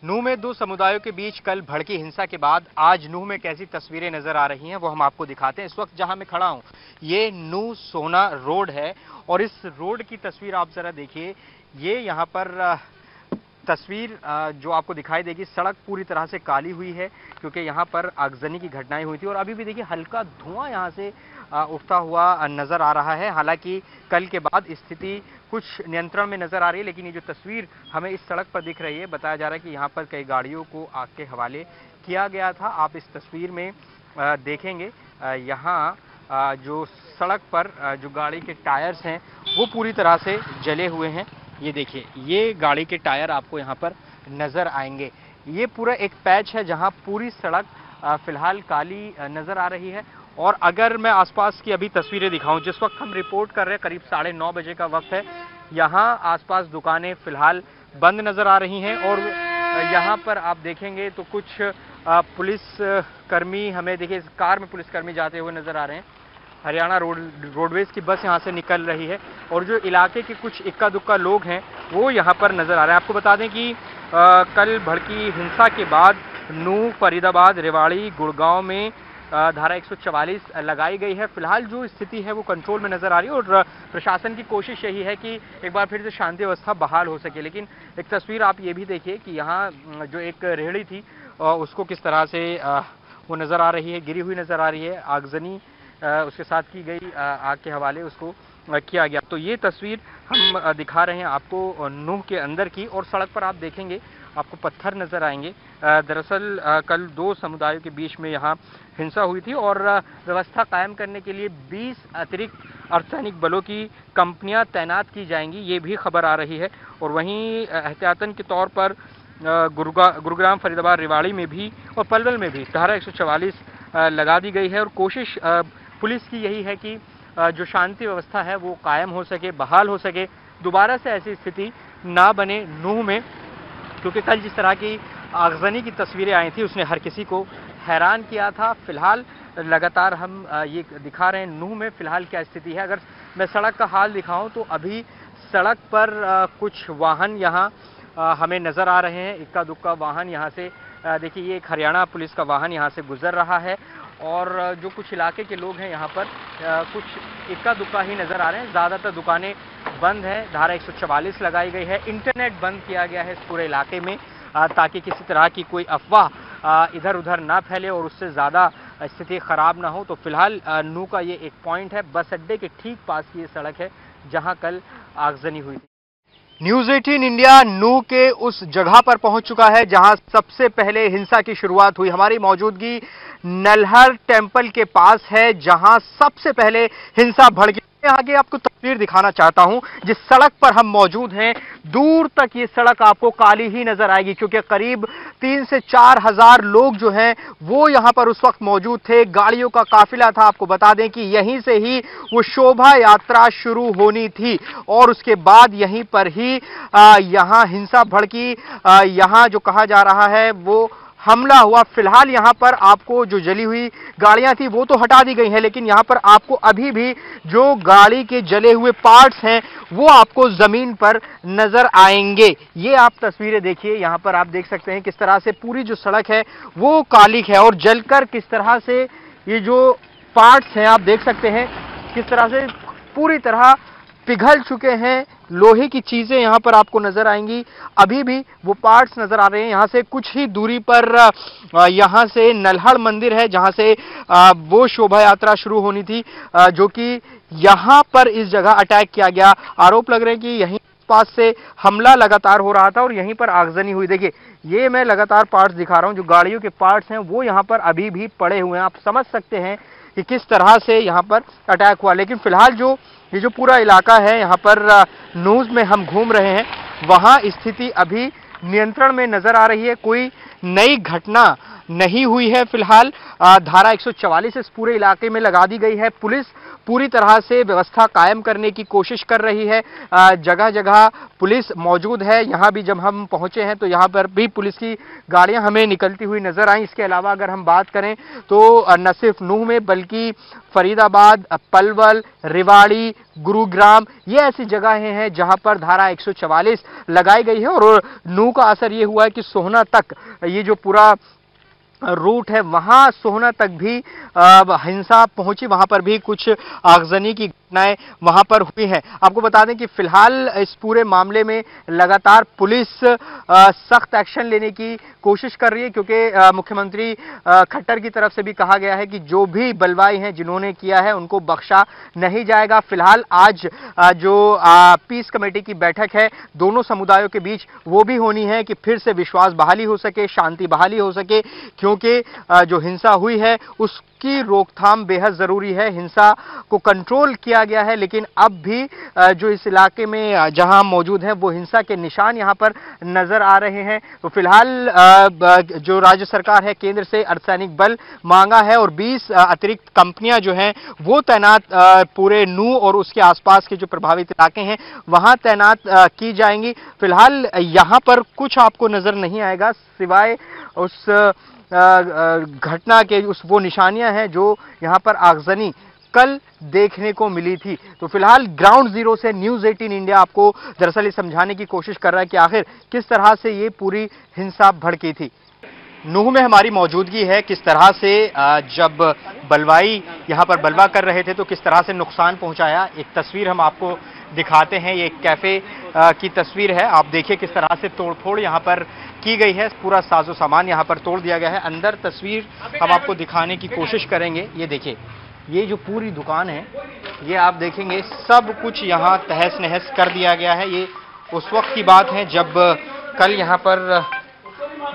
नूह में दो समुदायों के बीच कल भड़की हिंसा के बाद आज नूह में कैसी तस्वीरें नजर आ रही हैं वो हम आपको दिखाते हैं। इस वक्त जहां मैं खड़ा हूं ये नूह सोना रोड है और इस रोड की तस्वीर आप जरा देखिए। ये यहां पर तस्वीर जो आपको दिखाई देगी, सड़क पूरी तरह से काली हुई है क्योंकि यहाँ पर आगजनी की घटनाएं हुई थी और अभी भी देखिए हल्का धुआं यहाँ से उठता हुआ नजर आ रहा है। हालांकि कल के बाद स्थिति कुछ नियंत्रण में नजर आ रही है, लेकिन ये जो तस्वीर हमें इस सड़क पर दिख रही है, बताया जा रहा है कि यहाँ पर कई गाड़ियों को आग के हवाले किया गया था। आप इस तस्वीर में देखेंगे यहाँ जो सड़क पर जो गाड़ी के टायर्स हैं वो पूरी तरह से जले हुए हैं। ये देखिए, ये गाड़ी के टायर आपको यहाँ पर नजर आएंगे। ये पूरा एक पैच है जहाँ पूरी सड़क फिलहाल काली नजर आ रही है। और अगर मैं आसपास की अभी तस्वीरें दिखाऊं, जिस वक्त हम रिपोर्ट कर रहे हैं करीब 9:30 बजे का वक्त है, यहाँ आसपास दुकानें फिलहाल बंद नजर आ रही हैं और यहाँ पर आप देखेंगे तो कुछ पुलिस कर्मी हमें देखिए इस कार में पुलिसकर्मी जाते हुए नजर आ रहे हैं। हरियाणा रोडवेज की बस यहाँ से निकल रही है और जो इलाके के कुछ इक्का दुक्का लोग हैं वो यहाँ पर नजर आ रहे हैं। आपको बता दें कि कल भड़की हिंसा के बाद नूह, फरीदाबाद, रेवाड़ी, गुड़गांव में धारा 144 लगाई गई है। फिलहाल जो स्थिति है वो कंट्रोल में नजर आ रही है और प्रशासन की कोशिश यही है कि एक बार फिर से शांति व्यवस्था बहाल हो सके। लेकिन एक तस्वीर आप ये भी देखिए कि यहाँ जो एक रेहड़ी थी उसको किस तरह से वो नजर आ रही है, गिरी हुई नजर आ रही है। आगजनी उसके साथ की गई, आग के हवाले उसको किया गया। तो ये तस्वीर हम दिखा रहे हैं आपको नूह के अंदर की। और सड़क पर आप देखेंगे आपको पत्थर नजर आएंगे। दरअसल कल दो समुदायों के बीच में यहाँ हिंसा हुई थी और व्यवस्था कायम करने के लिए 20 अतिरिक्त अर्धसैनिक बलों की कंपनियां तैनात की जाएंगी, ये भी खबर आ रही है। और वहीं एहतियातन के तौर पर गुरुग्राम, फरीदाबाद, रेवाड़ी में भी और पलवल में भी धारा 144 लगा दी गई है। और कोशिश पुलिस की यही है कि जो शांति व्यवस्था है वो कायम हो सके, बहाल हो सके, दोबारा से ऐसी स्थिति ना बने नूह में। क्योंकि कल जिस तरह की आगजनी की तस्वीरें आई थी उसने हर किसी को हैरान किया था। फिलहाल लगातार हम ये दिखा रहे हैं नूह में फिलहाल क्या स्थिति है। अगर मैं सड़क का हाल दिखाऊं तो अभी सड़क पर कुछ वाहन यहाँ हमें नजर आ रहे हैं, इक्का दुक्का वाहन यहाँ से देखिए, ये एक हरियाणा पुलिस का वाहन यहाँ से गुजर रहा है और जो कुछ इलाके के लोग हैं यहाँ पर कुछ इक्का दुक्का ही नजर आ रहे हैं। ज़्यादातर दुकानें बंद हैं, धारा 144 लगाई गई है, इंटरनेट बंद किया गया है इस पूरे इलाके में ताकि किसी तरह की कोई अफवाह इधर उधर ना फैले और उससे ज़्यादा स्थिति ख़राब ना हो। तो फिलहाल नूह का ये एक पॉइंट है, बस अड्डे के ठीक पास की ये सड़क है जहाँ कल आगजनी हुई थी। न्यूज़ 18 इंडिया नूह के उस जगह पर पहुंच चुका है जहां सबसे पहले हिंसा की शुरुआत हुई। हमारी मौजूदगी नल्हर टेंपल के पास है जहां सबसे पहले हिंसा भड़की। आगे आपको तस्वीर दिखाना चाहता हूं, जिस सड़क पर हम मौजूद हैं दूर तक ये सड़क आपको काली ही नजर आएगी क्योंकि करीब 3 से 4 हजार लोग जो हैं वो यहां पर उस वक्त मौजूद थे। गाड़ियों का काफिला था। आपको बता दें कि यहीं से ही वो शोभा यात्रा शुरू होनी थी और उसके बाद यहीं पर ही यहां हिंसा भड़की। यहां जो कहा जा रहा है वो हमला हुआ। फिलहाल यहां पर आपको जो जली हुई गाड़ियां थी वो तो हटा दी गई हैं, लेकिन यहां पर आपको अभी भी जो गाड़ी के जले हुए पार्ट्स हैं वो आपको जमीन पर नजर आएंगे। ये आप तस्वीरें देखिए, यहां पर आप देख सकते हैं किस तरह से पूरी जो सड़क है वो काली है और जलकर किस तरह से ये जो पार्ट्स हैं आप देख सकते हैं किस तरह से पूरी तरह पिघल चुके हैं। लोहे की चीजें यहां पर आपको नजर आएंगी, अभी भी वो पार्ट्स नजर आ रहे हैं। यहां से कुछ ही दूरी पर यहां से नल्हड़ मंदिर है जहां से वो शोभा यात्रा शुरू होनी थी, जो कि यहां पर इस जगह अटैक किया गया। आरोप लग रहे हैं कि यहीं पास से हमला लगातार हो रहा था और यहीं पर आगजनी हुई। देखिए, ये मैं लगातार पार्ट्स दिखा रहा हूं, जो गाड़ियों के पार्ट्स हैं वो यहां पर अभी भी पड़े हुए हैं। आप समझ सकते हैं कि किस तरह से यहां पर अटैक हुआ। लेकिन फिलहाल ये जो पूरा इलाका है यहाँ पर नूह में हम घूम रहे हैं, वहाँ स्थिति अभी नियंत्रण में नजर आ रही है। कोई नई घटना नहीं हुई है। फिलहाल धारा 144 इस पूरे इलाके में लगा दी गई है। पुलिस पूरी तरह से व्यवस्था कायम करने की कोशिश कर रही है। जगह जगह पुलिस मौजूद है। यहाँ भी जब हम पहुंचे हैं तो यहाँ पर भी पुलिस की गाड़ियां हमें निकलती हुई नजर आई। इसके अलावा अगर हम बात करें तो न सिर्फ नूह में बल्कि फरीदाबाद, पलवल, रेवाड़ी, गुरुग्राम, ये ऐसी जगहें हैं जहां पर धारा 144 लगाई गई है। और नूह का असर ये हुआ है कि सोहना तक ये जो पूरा रूट है वहां सोहना तक भी हिंसा पहुंची। वहां पर भी कुछ आगजनी की घटनाएं वहां पर हुई हैं। आपको बता दें कि फिलहाल इस पूरे मामले में लगातार पुलिस सख्त एक्शन लेने की कोशिश कर रही है, क्योंकि मुख्यमंत्री खट्टर की तरफ से भी कहा गया है कि जो भी बलवाई हैं जिन्होंने किया है उनको बख्शा नहीं जाएगा। फिलहाल आज जो पीस कमेटी की बैठक है दोनों समुदायों के बीच वो भी होनी है कि फिर से विश्वास बहाली हो सके, शांति बहाली हो सके, क्योंकि जो हिंसा हुई है उसकी रोकथाम बेहद जरूरी है। हिंसा को कंट्रोल किया गया है, लेकिन अब भी जो इस इलाके में जहां मौजूद हैं वो हिंसा के निशान यहां पर नजर आ रहे हैं। तो फिलहाल जो राज्य सरकार है केंद्र से अर्धसैनिक बल मांगा है और 20 अतिरिक्त कंपनियां जो हैं वो तैनात पूरे नूह और उसके आसपास के जो प्रभावित इलाके हैं वहां तैनात की जाएंगी। फिलहाल यहां पर कुछ आपको नजर नहीं आएगा सिवाय उस घटना के वो निशानियां हैं जो यहां पर आगजनी कल देखने को मिली थी। तो फिलहाल ग्राउंड जीरो से न्यूज़ 18 इंडिया आपको दरअसल ये समझाने की कोशिश कर रहा है कि आखिर किस तरह से ये पूरी हिंसा भड़की थी। नूह में हमारी मौजूदगी है, किस तरह से जब बलवाई यहां पर बलवा कर रहे थे तो किस तरह से नुकसान पहुंचाया। एक तस्वीर हम आपको दिखाते हैं, ये एक कैफे की तस्वीर है। आप देखिए किस तरह से तोड़फोड़ यहां पर की गई है, पूरा साजो सामान यहां पर तोड़ दिया गया है। अंदर तस्वीर हम आपको दिखाने की कोशिश करेंगे। ये देखिए, ये जो पूरी दुकान है ये आप देखेंगे सब कुछ यहाँ तहस नहस कर दिया गया है। ये उस वक्त की बात है जब कल यहाँ पर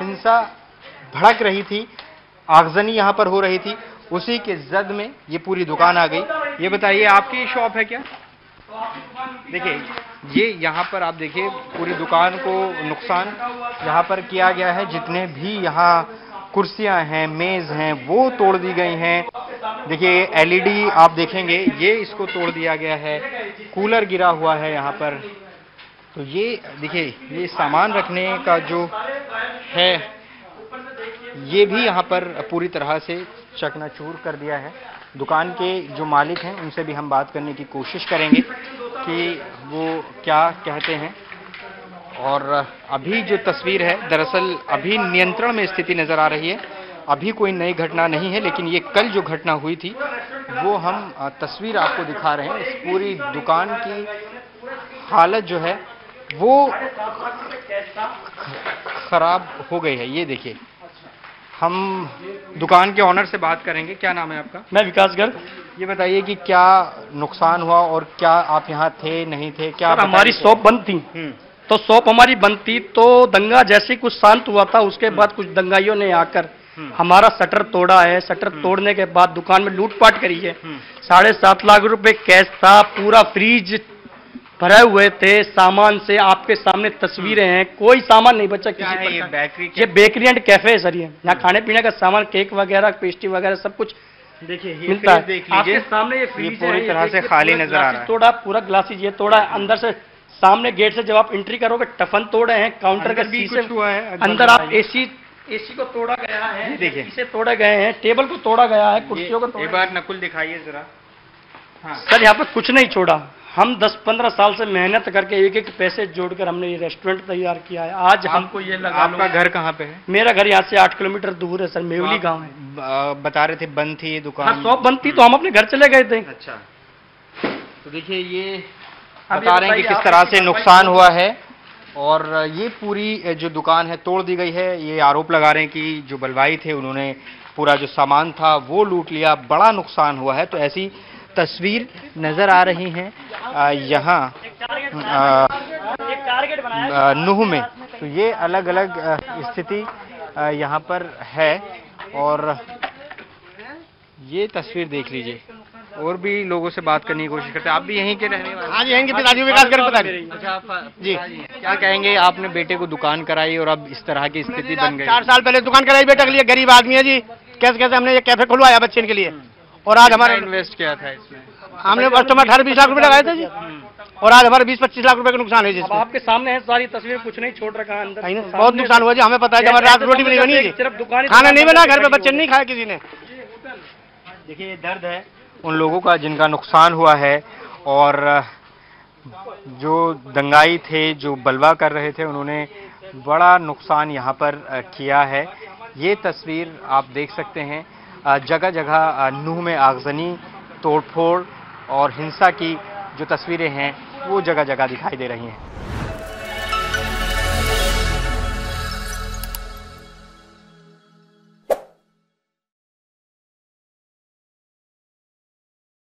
हिंसा भड़क रही थी, आगजनी यहाँ पर हो रही थी, उसी के जद में ये पूरी दुकान आ गई। ये बताइए आपकी शॉप है क्या? देखिए ये यहाँ पर आप देखिए पूरी दुकान को नुकसान यहाँ पर किया गया है। जितने भी यहाँ कुर्सियां हैं, मेज हैं, वो तोड़ दी गई हैं। देखिए एलईडी आप देखेंगे ये इसको तोड़ दिया गया है, कूलर गिरा हुआ है यहाँ पर। तो ये देखिए ये सामान रखने का जो है ये भी यहाँ पर पूरी तरह से चकनाचूर कर दिया है। दुकान के जो मालिक हैं उनसे भी हम बात करने की कोशिश करेंगे कि वो क्या कहते हैं। और अभी जो तस्वीर है दरअसल अभी नियंत्रण में स्थिति नजर आ रही है। अभी कोई नई घटना नहीं है, लेकिन ये कल जो घटना हुई थी वो हम तस्वीर आपको दिखा रहे हैं। इस पूरी दुकान की हालत जो है वो खराब हो गई है। ये देखिए, हम दुकान के ऑनर से बात करेंगे। क्या नाम है आपका? मैं विकास गर्ग। ये बताइए कि क्या नुकसान हुआ और क्या आप यहाँ थे नहीं थे? क्या हमारी शॉप बंद थी, तो शॉप हमारी बंद थी, तो दंगा जैसे कुछ शांत हुआ था उसके बाद कुछ दंगाइयों ने आकर हमारा शटर तोड़ा है। शटर तोड़ने के बाद दुकान में लूटपाट करी है। 7.5 लाख रुपए कैश था, पूरा फ्रीज भरे हुए थे सामान से। आपके सामने तस्वीरें हैं, कोई सामान नहीं बचा किसी प्रकार। ये बेकरी एंड कैफे है सर। ये यहाँ खाने पीने का सामान, केक वगैरह, पेस्ट्री वगैरह सब कुछ देखिए मिलता है। आपके सामने ये फ्रीज पूरी तरह से खाली नजर आ रहा है। तोड़ा पूरा ग्लासेस ये तोड़ा है। अंदर से सामने गेट से जब आप एंट्री करोगे टफन तोड़े हैं, काउंटर के शीशे हुआ है। अंदर आप एसी को तोड़ा गया है, देखिए इसे तोड़े गए हैं, टेबल को तोड़ा गया है, कुर्सियों को। एक बार नकुल दिखाइए जरा। हाँ सर, यहाँ पर कुछ नहीं छोड़ा। हम 10-15 साल से मेहनत करके एक पैसे जोड़कर हमने ये रेस्टोरेंट तैयार किया है। आज हमको ये लगा। आपका घर कहाँ पे है? मेरा घर यहाँ से 8 किलोमीटर दूर है सर, मेवली गांव है। बता रहे थे बंद थी ये दुकान? हाँ, शॉप बंद थी तो हम अपने घर चले गए थे। अच्छा, तो देखिए ये बता रहे हैं कि किस तरह से नुकसान हुआ है और ये पूरी जो दुकान है तोड़ दी गई है। ये आरोप लगा रहे हैं कि जो बलवाई थे उन्होंने पूरा जो सामान था वो लूट लिया, बड़ा नुकसान हुआ है। तो ऐसी तस्वीर नजर आ रही हैं यहाँ नूह में। तो ये अलग अलग स्थिति यहाँ पर है और ये तस्वीर देख लीजिए। और भी लोगों से बात करने की कोशिश करते हैं। आप भी यहीं के रहने वाले? हाँ जी, यहीं के राजू विकास गर्ग पता नहीं। अच्छा, आप जी क्या कहेंगे? आपने बेटे को दुकान कराई और अब इस तरह की स्थिति बन गई। 4 साल पहले दुकान कराई बेटे के लिए, गरीब आदमी है जी। कैसे कैसे हमने ये कैफे खुलवाया बच्चे के लिए। और आज हमारा इन्वेस्ट किया था इसमें? हमने वर्षों में 18-20 लाख रुपए लगाए थे जी, और आज हमारे 20-25 लाख रुपए का नुकसान है जी। अब आपके सामने है सारी तस्वीर, कुछ नहीं छोड़ रखा है अंदर। बहुत नुकसान हुआ जी, हमें पता है कि हमारी रात रोटी भी नहीं बनी जी, सिर्फ दुकान खाना नहीं बना, घर पे बच्चे नहीं खाया किसी ने। देखिए, ये दर्द है उन लोगों का जिनका नुकसान हुआ है, और जो दंगाई थे, जो बलवा कर रहे थे, उन्होंने बड़ा नुकसान यहाँ पर किया है। ये तस्वीर आप देख सकते हैं, जगह जगह नूह में आगजनी, तोड़फोड़ और हिंसा की जो तस्वीरें हैं वो जगह जगह दिखाई दे रही हैं।